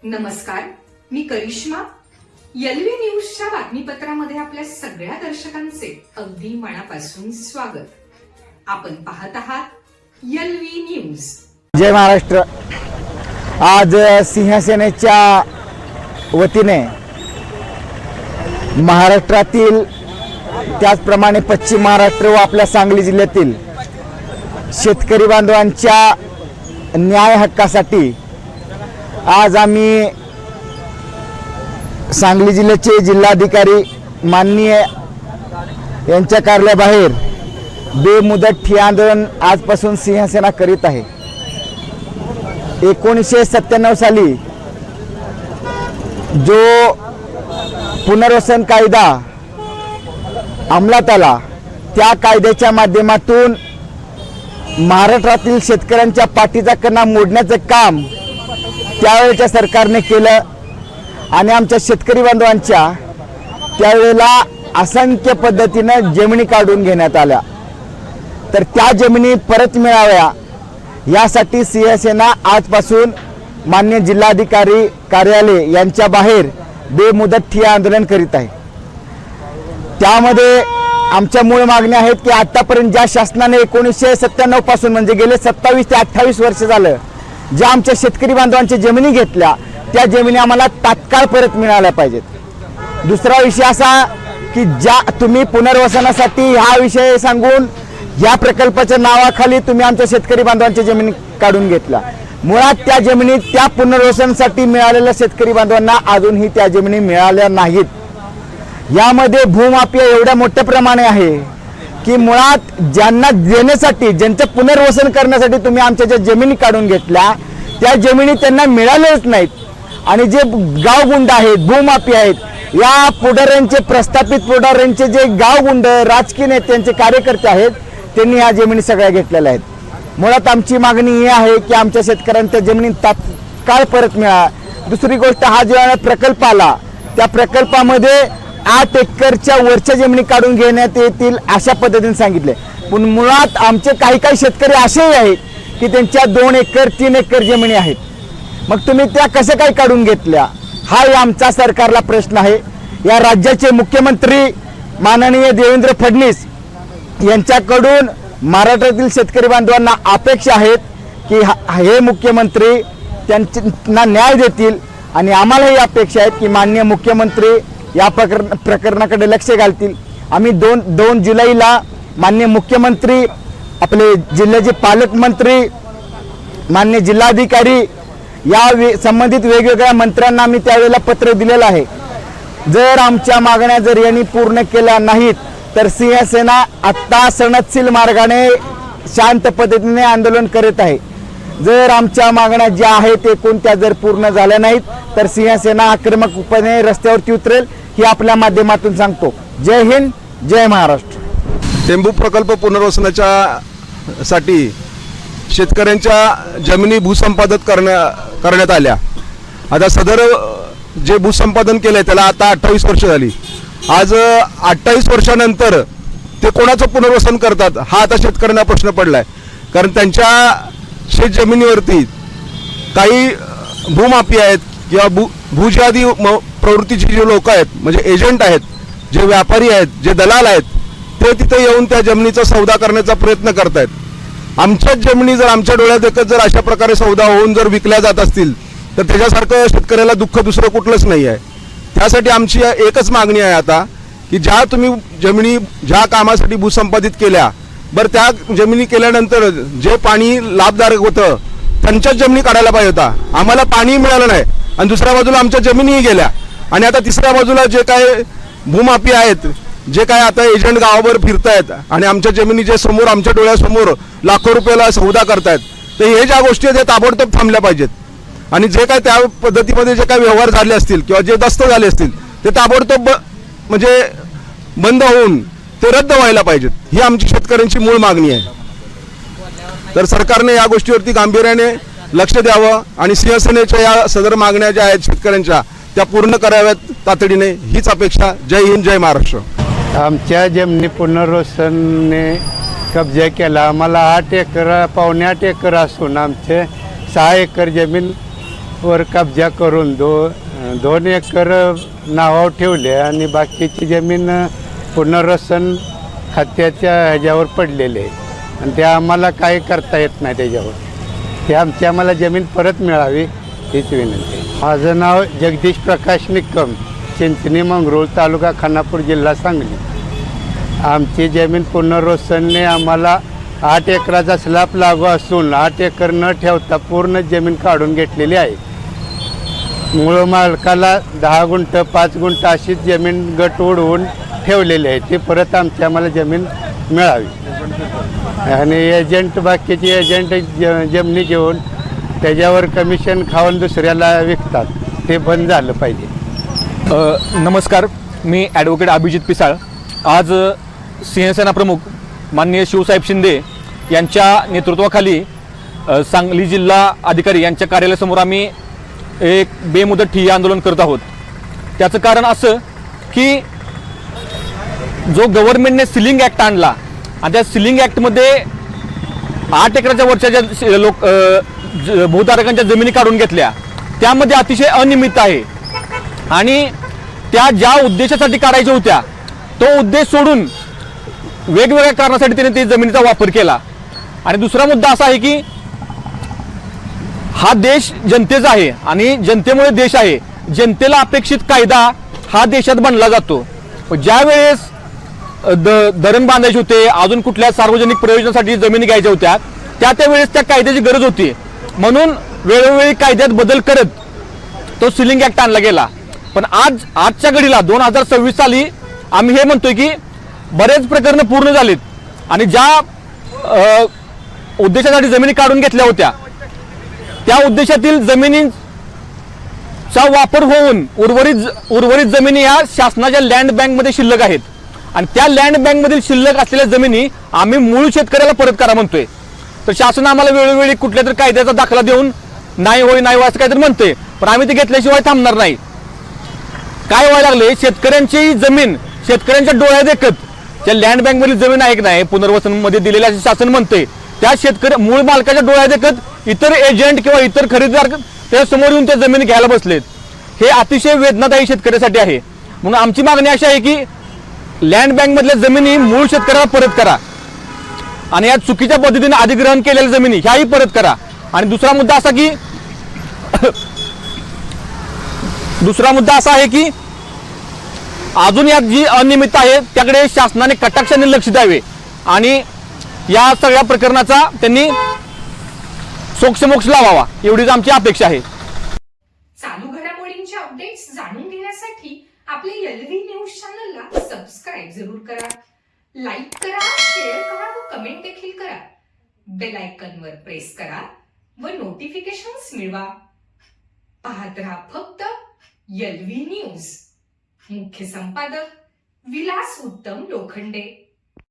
नमस्कार, मी करिश्मा. एलव्ही न्यूजच्या बातमीपत्रामध्ये आपल्या सगळ्या दर्शकांचे अगदी मनापासून स्वागत. आपण पाहत आहात एलव्ही न्यूज. जय महाराष्ट्र. आज सिंहसेनेच्या वतीने महाराष्ट्रातील त्याचप्रमाणे पश्चिम महाराष्ट्र व आपल्या सांगली जिल्ह्यातील शेतकरी बांधवांच्या न्याय हक्कासाठी आज आम्ही सांगली जिल्ह्याचे जिल्हाधिकारी माननीय यांच्या कार्यालयाबाहेर बेमुदत ठिय्या आंदोलन आजपासून सिंहसेना करीत आहे. 1997 साली जो पुनर्वसन कायदा अंमलात आला, त्या कायद्याच्या माध्यमातून महाराष्ट्रातील शेतकऱ्यांच्या पाठीचा कणा मोडण्याचं काम त्यावेळेच्या सरकारने केलं आणि आमच्या शेतकरी बांधवांच्या त्यावेळेला असंख्य पद्धतीनं जमिनी काढून घेण्यात आल्या. तर त्या जमिनी परत मिळाव्या यासाठी सिंहसेना आजपासून मान्य जिल्हाधिकारी कार्यालय यांच्या बाहेर बेमुदत ठिय्या आंदोलन करीत आहे. त्यामध्ये आमच्या मूळ मागण्या आहेत की आतापर्यंत ज्या शासनाने 1997 पासून म्हणजे गेले 27 ते 28 वर्ष झालं ज्या आमच्या शेतकरी बांधवांच्या जमिनी घेतल्या, त्या जमिनी आम्हाला तात्काळ परत मिळाल्या पाहिजेत. दुसरा विषय असा की ज्या तुम्ही पुनर्वसनासाठी हा विषय सांगून या प्रकल्पाच्या नावाखाली तुम्ही आमच्या शेतकरी बांधवांच्या जमिनी काढून घेतल्या. मुळात त्या जमिनी त्या पुनर्वसनासाठी मिळालेल्या शेतकरी बांधवांना अजूनही त्या जमिनी मिळाल्या नाहीत. यामध्ये भूमाफिया एवढ्या मोठ्या प्रमाणे आहे की मुळात ज्यांना देण्यासाठी, ज्यांचं पुनर्वसन करण्यासाठी तुम्ही आमच्या ज्या जमिनी काढून घेतल्या त्या जमिनी त्यांना मिळालेच नाहीत. आणि जे गावगुंड आहेत, भूमाफिया आहेत, या पुढाऱ्यांचे, प्रस्थापित पुढाऱ्यांचे जे गावगुंड, राजकीय नेत्यांचे कार्यकर्ते आहेत, त्यांनी ह्या जमिनी सगळ्या घेतलेल्या आहेत. मुळात आमची मागणी ही आहे की आमच्या शेतकऱ्यांच्या जमिनी तात्काळ परत मिळा. दुसरी गोष्ट, हा जो प्रकल्प आला त्या प्रकल्पामध्ये 8 एकरच्या वरच्या जमिनी काढून घेण्यात येतील अशा पद्धतीने सांगितले. पण मुळात आमचे काही काही शेतकरी असेही आहेत की त्यांच्या 2 एकर 3 एकर जमिनी आहेत. मग तुम्ही त्या कशा काय काढून घेतल्या, हाही आमचा सरकारला प्रश्न आहे. या राज्याचे मुख्यमंत्री माननीय देवेंद्र फडणवीस यांच्याकडून महाराष्ट्रातील शेतकरी बांधवांना अपेक्षा आहेत की हे मुख्यमंत्री त्यांना न्याय देतील. आणि आम्हालाही अपेक्षा आहेत की माननीय मुख्यमंत्री या प्रकरणाकडे लक्ष घालतील. आम्ही 2 जुलैला माननीय मुख्यमंत्री, आपले जिल्ह्याचे पालकमंत्री, माननीय जिल्हाधिकारी या संबंधित वेगवेगळ्या मंत्र्यांना आम्ही त्यावेळेला पत्र दिलेलं आहे. जर आमच्या मागण्या जर यांनी पूर्ण केल्या नाहीत तर सिंहसेना आत्ता सणदशील मार्गाने शांत पद्धतीने आंदोलन करत आहे. जर आमच्या मागण्या ज्या आहेत एकूण त्या जर पूर्ण झाल्या नाहीत तर सिंहसेना आक्रमकपणे रस्त्यावरती उतरेल, ही आपल्या माध्यमातून सांगतो. जय हिंद, जय महाराष्ट्र. टेंबू प्रकल्प पुनर्वसनाच्या साठी शेतकऱ्यांच्या जमिनी भूसंपादन करण्यात आल्या. आता सदर जे भूसंपादन केलंय त्याला आता 28 वर्ष झाली. आज 28 वर्षानंतर ते कोणाचं पुनर्वसन करतात हा आता शेतकऱ्यांना प्रश्न पडलाय. कारण त्यांच्या शेत जमिनीवरती काही भूमाफिया आहेत किंवा भूजादी प्रवृत्तीचे जे लोक आहेत, म्हणजे एजंट आहेत, जे व्यापारी आहेत, जे दलाल आहेत, ते तिथे येऊन त्या जमिनीचा सौदा करण्याचा प्रयत्न करतायत. आमच्याच जमिनी जर आमच्या डोळ्यात देखत जर अशा प्रकारे सौदा होऊन जर विकल्या जात असतील तर त्याच्यासारखं शेतकऱ्याला दुःख दुसरं कुठलंच नाही आहे. त्यासाठी आमची एकच मागणी आहे आता की ज्या तुम्ही जमिनी ज्या कामासाठी भूसंपादित केल्या, बरं त्या जमिनी केल्यानंतर जे पाणी लाभदायक होतं त्यांच्याच जमिनी काढायला पाहिजे होता. आम्हाला पाणी मिळालं नाही आणि दुसऱ्या बाजूला आमच्या जमिनीही गेल्या. आणि आता तिसऱ्या बाजूला जे काय भूमाफिया आहेत, जे काय आता एजंट गावावर फिरतायत आणि आमच्या जमिनीच्या समोर, आमच्या डोळ्यासमोर लाखो रुपयाला सौदा करतायत, तर हे ज्या गोष्टी आहेत ताबडतोब थांबल्या पाहिजेत. आणि जे काय त्या पद्धतीमध्ये जे काय व्यवहार झाले असतील किंवा जे दस्त झाले असतील ते ताबडतोब म्हणजे बंद होऊन ते रद्द व्हायला पाहिजेत. ही आमची शेतकऱ्यांची मूळ मागणी आहे. तर सरकारने या गोष्टीवरती गांभीर्याने लक्ष द्यावं आणि सिंहसेनेच्या या सदर मागण्या ज्या आहेत शेतकऱ्यांच्या त्या पूर्ण कराव्यात तातडीने, हीच अपेक्षा. जय हिंद, जय महाराष्ट्र. आमच्या जमिनी पुनर्वसनने कब्जा केला. आम्हाला 8 एकर, 8.25 एकर असून आमचे 6 एकर जमीन वर कब्जा करून 2 एकर नावावर ठेवले आणि बाकीची जमीन पुनर्वसन खात्याच्या ह्याच्यावर पडलेले आहे आणि ते आम्हाला काही करता येत नाही त्याच्यावर. ते आम्हाला जमीन परत मिळावी हीच विनंती. माझं नाव जगदीश प्रकाश निकम, चिंचणी मंगरूळ, तालुका खानापूर, जिल्हा सांगली. आमची जमीन पुनर्वसनने आम्हाला 8 एकराचा स्लॅब लागू असून 8 एकर न ठेवता पूर्ण जमीन काढून घेतलेली आहे. मूळ मालकाला 10 गुंठ 5 गुंठ अशीच जमीन गट उडवून ठेवलेली आहे. ते परत आम्हाला जमीन मिळावी आणि एजंट बाकीचे एजंट जमिनी घेऊन त्याच्यावर कमिशन खाऊन दुसऱ्याला विकतात. ते बंद झालं पाहिजे. नमस्कार, मी ॲडव्होकेट अभिजित पिसाळ. आज सिंहसेना प्रमुख माननीय शिवसाहेब शिंदे यांच्या नेतृत्वाखाली सांगली जिल्हा अधिकारी यांच्या कार्यालयासमोर आम्ही एक बेमुदत ठिय्या आंदोलन करत आहोत. त्याचं कारण असं की जो गव्हर्नमेंटने सिलिंग ॲक्ट आणला आणि त्या सिलिंग ॲक्टमध्ये 8 एकराच्या वरच्या ज्या भूधारकांच्या जमिनी काढून घेतल्या त्यामध्ये अतिशय अनियमित आहे आणि त्या ज्या उद्देशासाठी काढायच्या होत्या तो उद्देश सोडून वेगवेगळ्या कारणासाठी त्याने ते जमिनीचा वापर केला. आणि दुसरा मुद्दा असा आहे की हा देश जनतेचा आहे आणि जनतेमुळे देश आहे. जनतेला अपेक्षित कायदा हा देशात बनला जातो. ज्या वेळेस धरण बांधायचे होते, अजून कुठल्या सार्वजनिक प्रयोजनासाठी जमिनी घ्यायच्या होत्या, त्यावेळेस त्या कायद्याची गरज होती. म्हणून वेळोवेळी कायद्यात बदल करत तो सिलिंग ॲक्ट आणला गेला. पण आजच्या घडीला 2026 साली आम्ही हे म्हणतोय की बरेच प्रकरणं पूर्ण झालीत आणि ज्या उद्देशासाठी जमिनी काढून घेतल्या होत्या त्या उद्देशातील जमिनींचा वापर होऊन उर्वरित जमिनी या शासनाच्या लँड बँकमध्ये शिल्लक आहेत आणि त्या लँड बँकमधील शिल्लक असलेल्या जमिनी आम्ही मूळ शेतकऱ्याला परत करा म्हणतोय. तर शासन आम्हाला वेळोवेळी कुठल्या तरी कायद्याचा दाखला देऊन नाही होय असं काहीतरी म्हणते, पण आम्ही ते घेतल्याशिवाय थांबणार नाही. काय व्हायला लागले, शेतकऱ्यांची जमीन शेतकऱ्यांच्या डोळ्यात देखत त्या लँड बँकमधील जमीन आहे की नाही पुनर्वसनमध्ये दिलेल्या शासन म्हणते त्या शेतकरी मूळ मालकाच्या डोळ्यात देखत इतर एजंट किंवा इतर खरेदीदार त्या समोर येऊन त्या जमिनी घ्यायला बसलेत. हे अतिशय वेदनादायी शेतकऱ्यासाठी आहे. म्हणून आमची मागणी अशी आहे की लँड बँकमधल्या जमिनी मूळ शेतकऱ्याला परत करा आणि या चुकीच्या पद्धतीने अधिग्रहण केलेल्या जमिनी ह्याही परत करा. आणि दुसरा मुद्दा असा आहे की अजून यात जी अनियमितता आहे त्याकडे शासनाने कटाक्षाने लक्ष द्यावे आणि या सगळ्या प्रकरणाचा त्यांनी सोक्षमोक्ष लावावा एवढीच आमची अपेक्षा आहे. चालू घडामोडींचे अपडेट्स जाणून घेण्यासाठी आपल्या एलव्ही न्यूज चॅनलला सबस्क्राईब जरूर करा, लाईक करा, शेअर करा व कमेंट देखील करा. बेल आयकॉनवर प्रेस करा व नोटिफिकेशन्स मिळवा. पाहत रहा फक्त एलव्ही न्यूज. मुख्य संपादक विलास उत्तम लोखंडे.